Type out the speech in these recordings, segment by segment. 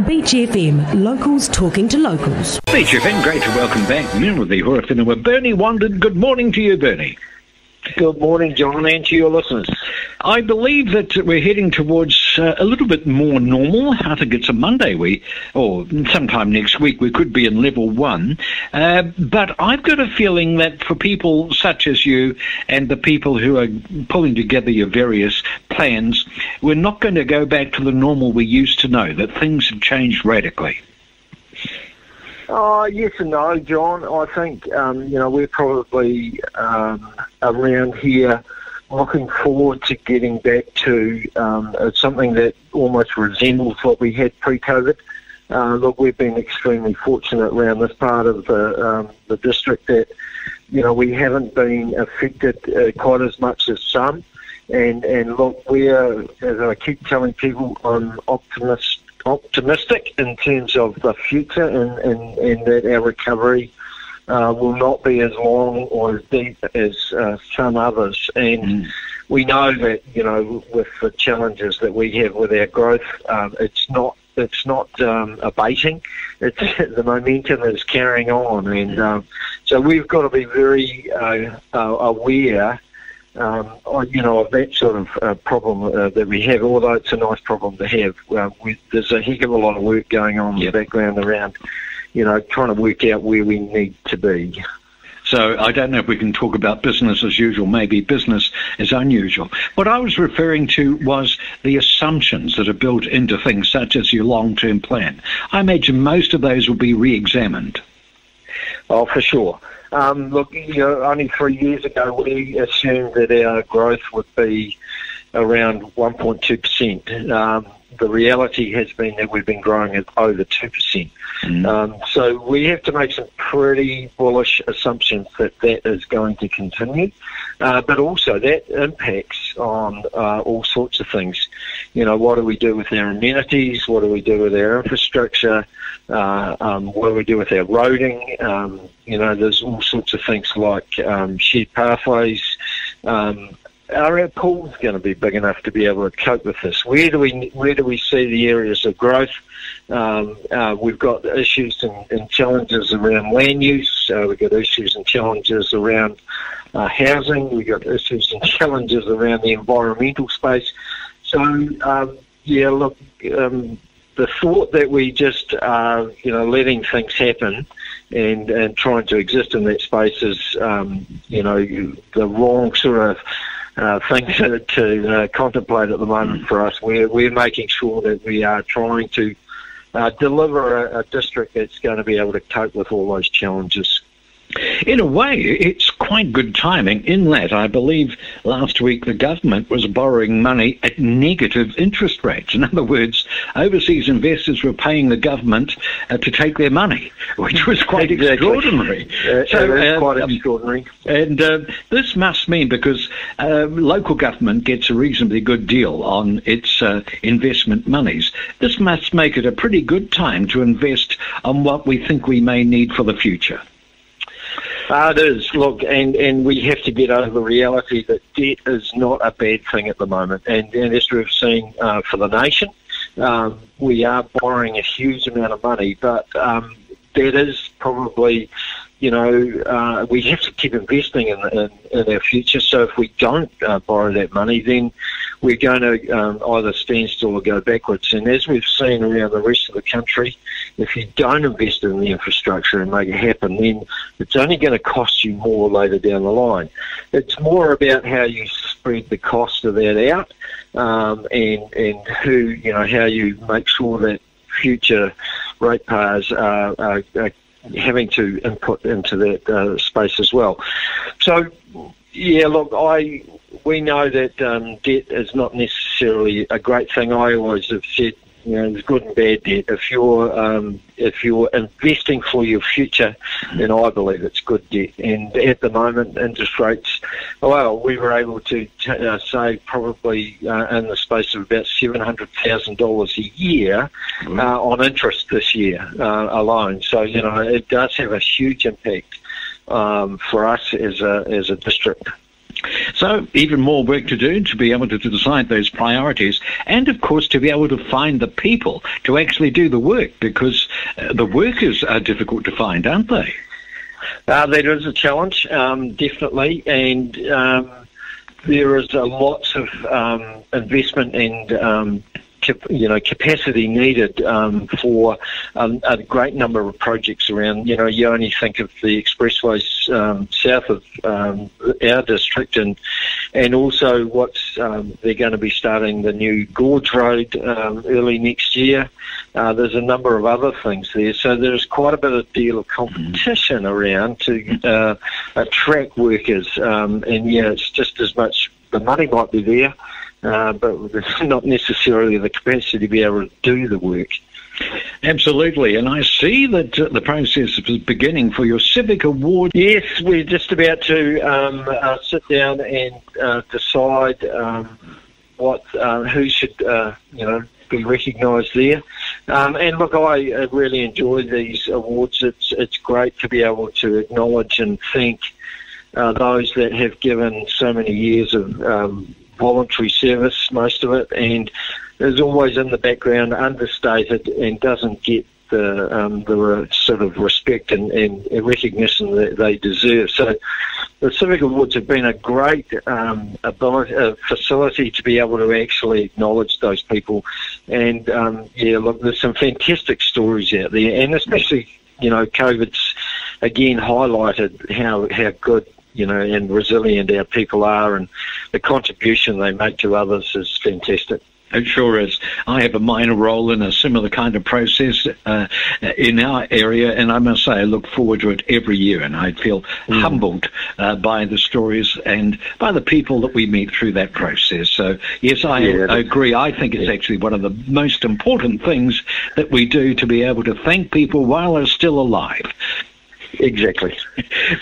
Beach FM, locals talking to locals. Beach FM, great to welcome back Mayor of Horowhenua, Bernie Wanden. Good morning to you, Bernie. Good morning, John, and to your listeners. I believe that we're heading towards a little bit more normal. I think it's a Monday or sometime next week, we could be in level 1. But I've got a feeling that for people such as you and the people who are pulling together your various plans, we're not going to go back to the normal we used to know, that things have changed radically. Yes and no, John. I think, we're probably around here looking forward to getting back to something that almost resembles what we had pre-COVID. Look, we've been extremely fortunate around this part of the district that, we haven't been affected quite as much as some. And look, as I keep telling people, I'm optimistic in terms of the future and that our recovery will not be as long or as deep as some others. And we know that, with the challenges that we have with our growth, it's not abating. The momentum is carrying on. And so we've got to be very aware of that sort of problem that we have, although it's a nice problem to have. There's a heck of a lot of work going on in the background around, trying to work out where we need to be. So I don't know if we can talk about business as usual, maybe business as unusual. What I was referring to was the assumptions that are built into things such as your long-term plan. I imagine most of those will be re-examined. Oh, for sure. Look, only 3 years ago we assumed that our growth would be around 1.2%. The reality has been that we've been growing at over 2%. So we have to make some pretty bullish assumptions that is going to continue. But also that impacts on all sorts of things. What do we do with our amenities? What do we do with our infrastructure? What do we do with our roading? There's all sorts of things like shared pathways. Are our pools going to be big enough to be able to cope with this? Where do we see the areas of growth? We've got issues and challenges around land use. We've got issues and challenges around housing. We've got issues and challenges around the environmental space. So, the thought that we just are, letting things happen and trying to exist in that space is, the wrong sort of things to contemplate at the moment for us. We're making sure that we are trying to deliver a district that's going to be able to cope with all those challenges. In a way, it's quite good timing in that I believe last week the government was borrowing money at negative interest rates. In other words, overseas investors were paying the government to take their money, which was quite extraordinary. Quite extraordinary. And this must mean, because local government gets a reasonably good deal on its investment monies, this must make it a pretty good time to invest on what we think we may need for the future. It is. Look, and we have to get over the reality that debt is not a bad thing at the moment. And as we've seen for the nation, we are borrowing a huge amount of money, but that is probably, we have to keep investing in our future. So if we don't borrow that money, then we're going to either stand still or go backwards. And as we've seen around the rest of the country, if you don't invest in the infrastructure and make it happen, then it's only going to cost you more later down the line. It's more about how you spread the cost of that out, and how you make sure that future ratepayers are having to input into that space as well. So, look, we know that debt is not necessarily a great thing. I always have said, there's good and bad debt. If you're investing for your future, then I believe it's good debt. And at the moment, interest rates, we were able to save probably in the space of about $700,000 a year on interest this year alone. So it does have a huge impact for us as a district. So even more work to do to be able to decide those priorities, and of course to be able to find the people to actually do the work, because the workers are difficult to find, aren't they? That is a challenge, definitely, and there is a lots of investment and capacity needed for a great number of projects around. You know, you only think of the expressways south of our district, and also what's they're going to be starting the new Gorge Road early next year. There's a number of other things there, so there's quite a deal of competition around to attract workers, and yeah, it's just as much the money might be there, but there's not necessarily the capacity to be able to do the work. Absolutely, and I see that the process is beginning for your Civic Awards. Yes, we're just about to sit down and decide who should be recognised there. And look, I really enjoy these awards. It's great to be able to acknowledge and thank those that have given so many years of voluntary service, most of it, and is always in the background, understated, and doesn't get the sort of respect and recognition that they deserve. So the Civic Awards have been a great facility to be able to actually acknowledge those people. And look, there's some fantastic stories out there, and especially, COVID's again highlighted how good and resilient our people are, and the contribution they make to others is fantastic. It sure is. I have a minor role in a similar kind of process in our area, and I must say I look forward to it every year, and I feel humbled by the stories and by the people that we meet through that process. So, yes, I agree. I think it's actually one of the most important things that we do, to be able to thank people while they're still alive. Exactly.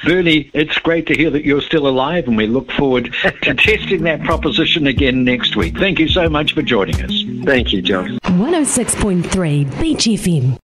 Bernie, it's great to hear that you're still alive, and we look forward to testing that proposition again next week. Thank you so much for joining us. Thank you, John. 106.3 Beach FM.